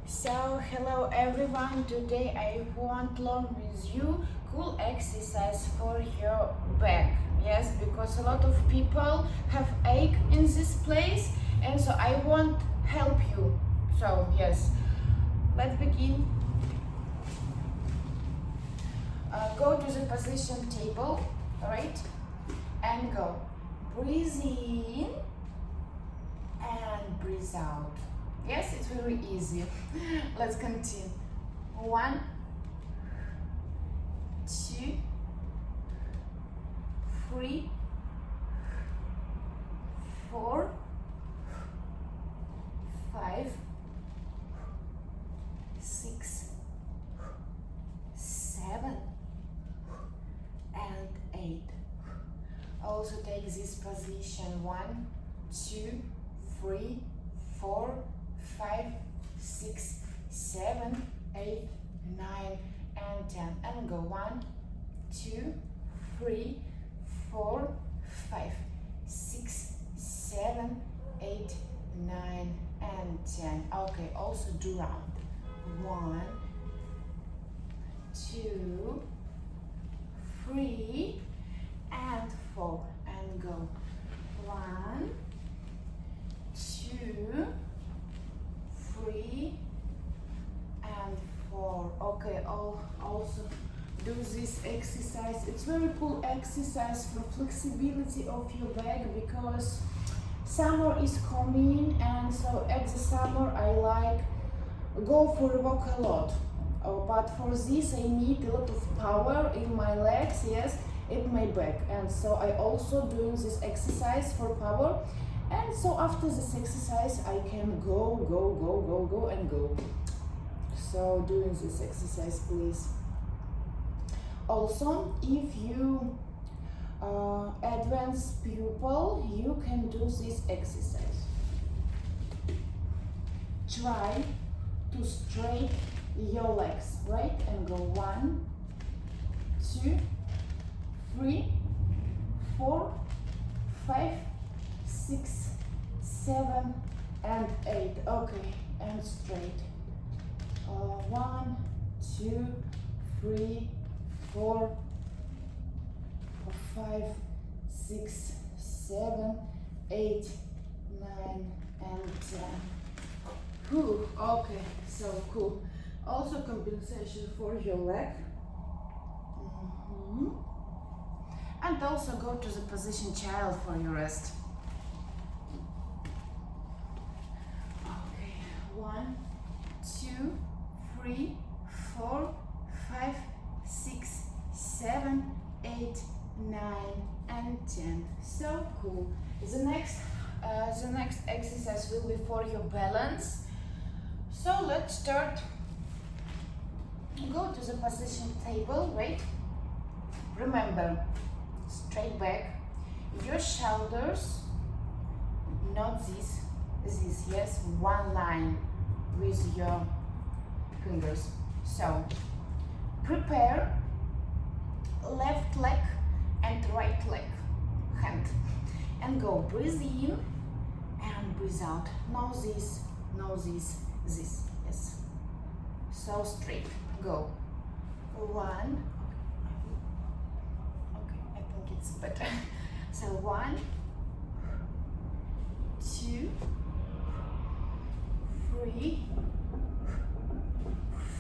So hello everyone, today I want to learn with you cool exercise for your back. Yes, because a lot of people have ache in this place and so I want help you. So yes, let's begin. Go to the position table, right? And go. Breathe in and breathe out. Yes, it's very easy. Let's continue. 1, 2, 3, 4, 5, 6, 7, and 8. Also take this position 1, 2, 3, 4, 5, 6, 7, 8, 9, and 10. And go 1, 2, 3, 4, 5, 6, 7, 8, 9, and 10. Okay, also do round. 1, 2, 3, and 4. And go 1, 2, 3, and 4. Okay, also do this exercise. It's very cool exercise for flexibility of your back because summer is coming, and so at the summer I like go for a walk a lot. But for this I need a lot of power in my legs, yes, in my back, and so I also doing this exercise for power. And so after this exercise, I can go and go. So doing this exercise, please. Also, if you advanced pupil, you can do this exercise. Try to straight your legs, right? And go 1, 2, 3, 4, 5, 6, 7, and 8. Okay, and straight. 1, 2, 3, 4, 5, 6, 7, 8, 9, and 10. Whew, okay, so cool. Also compensation for your leg. And also go to the position child for your rest. Okay, 1, 2, 3, 4, 5, 6, 7, 8, 9, and 10. So cool. The next exercise will be for your balance. So let's start. Go to the position table, right? Remember, straight back, your shoulders, not this, yes, one line with your fingers. So, prepare left leg and right leg, hand, and go breathe in and breathe out. No this, yes. So straight, go. 1, okay, I think it's better. So 1, 2, 3,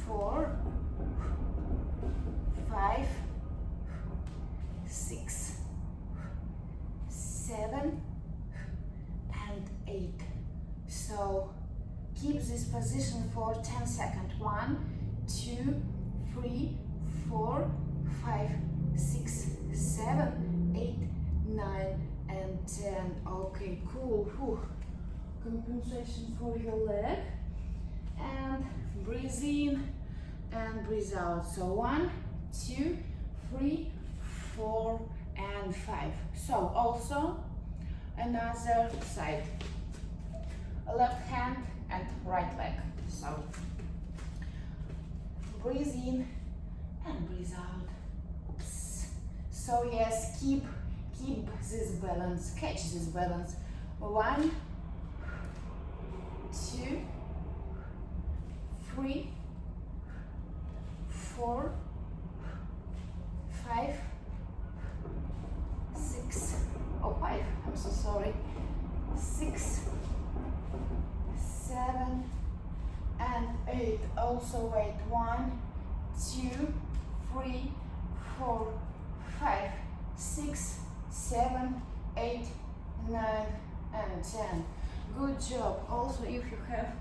4, 5, 6, 7, and 8. So keep this position for 10 seconds. 1, 2, 3, 4, 5, 6, 7, 8, 9, and 10. Okay, cool. Whew. Compensation for your leg. And breathe in and breathe out. So 1, 2, 3, 4, and 5. So also another side. Left hand and right leg. So breathe in and breathe out. Oops. So yes, keep this balance, catch this balance. 1, 2, 3, 4, 5, 6, oh 5, I'm so sorry, 6, 7, and 8. Also wait, 1, 2, 3, 4, 5, 6, 7, 8, 9, and 10. Good job. Also, if you have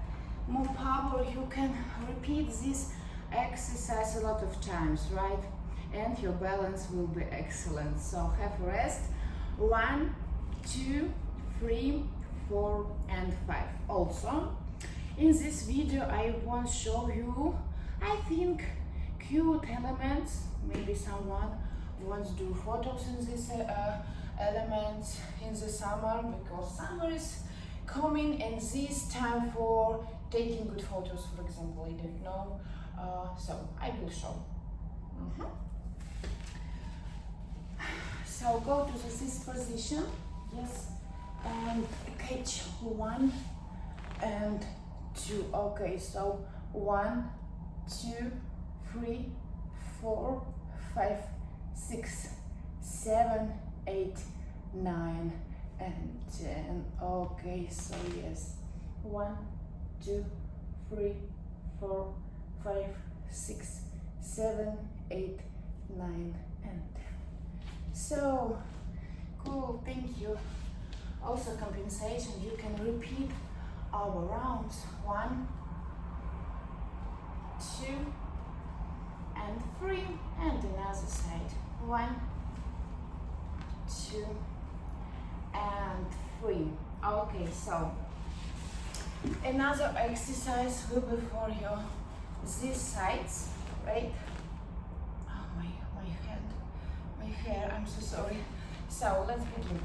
more power, you can repeat this exercise a lot of times, right? And your balance will be excellent. So have a rest. 1, 2, 3, 4, and 5. Also, in this video, I want to show you, I think, cute elements. Maybe someone wants to do photos in this elements in the summer, because summer is coming and this time for taking good photos, for example, I don't know. So I will show. So go to this position, yes, and catch 1 and 2. Okay, so 1, 2, 3, 4, 5, 6, 7, 8, 9, and 10. Okay, so yes, 1, 2, 3, 4, 5, 6, 7, 8, 9, and 10. So cool, thank you. Also compensation, you can repeat our rounds. 1, 2, and 3, and another side. 1, 2, and 3. Okay, so another exercise will be for your these sides, right? Oh, my hand, my hair, I'm so sorry. So let's begin.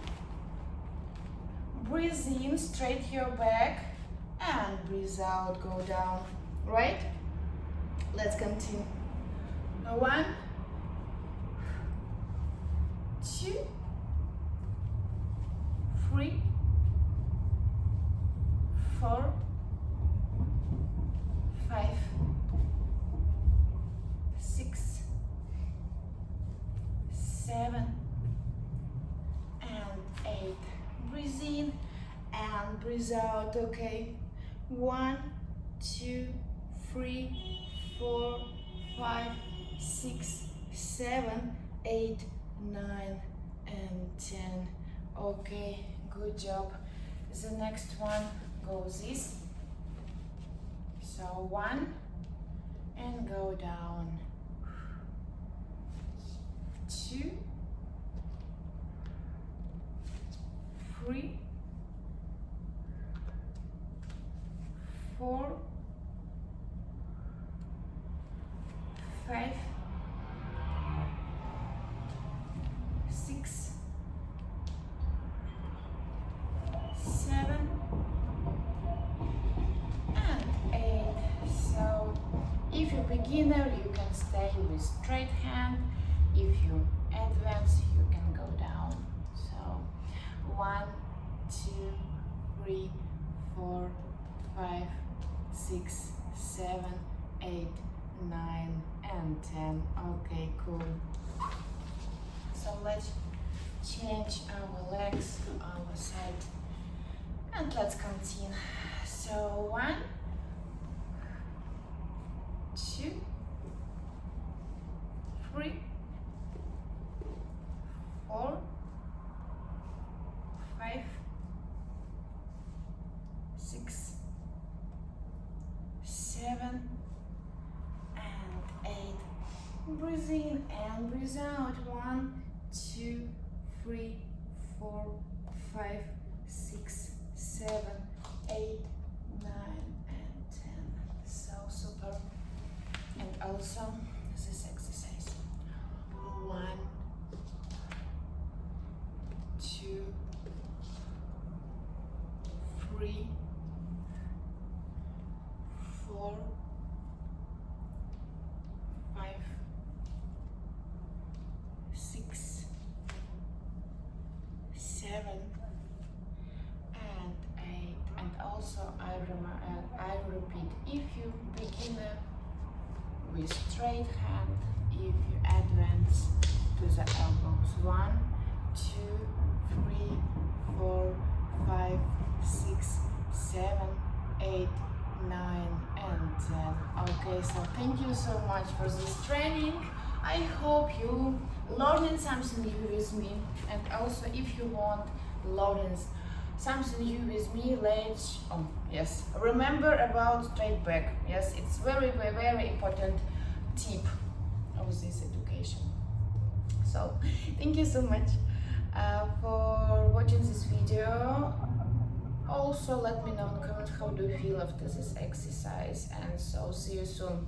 Breathe in, straight your back, and breathe out, go down, right? Let's continue. 1, 2, 3, 4, 5, 6, 7, and 8. Breathe in and breathe out. Okay. 1, 2, 3, 4, 5, 6, 7, 8, 9, and 10. Okay, good job. The next one goes this. So 1 and go down. 2, 3, 4, 5, 6, 7, and 8. So if you're beginner, you can stay with straight hand. If you advance, you can go down. So 1, 2, 3, 4, 5, 6, 7, 8, 9, and 10. Okay, cool. So let's change our legs to our side and let's continue. So 1, 2, 3, 4, 5, 6, 7, and 8. Breathe in and breathe out. 1, 2, 3, 4, 5, 6, 7, 8, 9, and 10. So super. And also this exercise. 1, 2, 3, 4, 5, 6, 7, and 8. And also I repeat. If you beginner with straight hand, if you advance to the elbows, 1, 2, 3, 4, 5, 6, 7, 8, 9 and 10. Okay, so thank you so much for this training. I hope you learning something new with me, and also if you want learning something new with me, let's yes, remember about straight back. Yes, it's very important tip of this education. So thank you so much for watching this video. Also let me know in the comments how do you feel after this exercise, and so see you soon.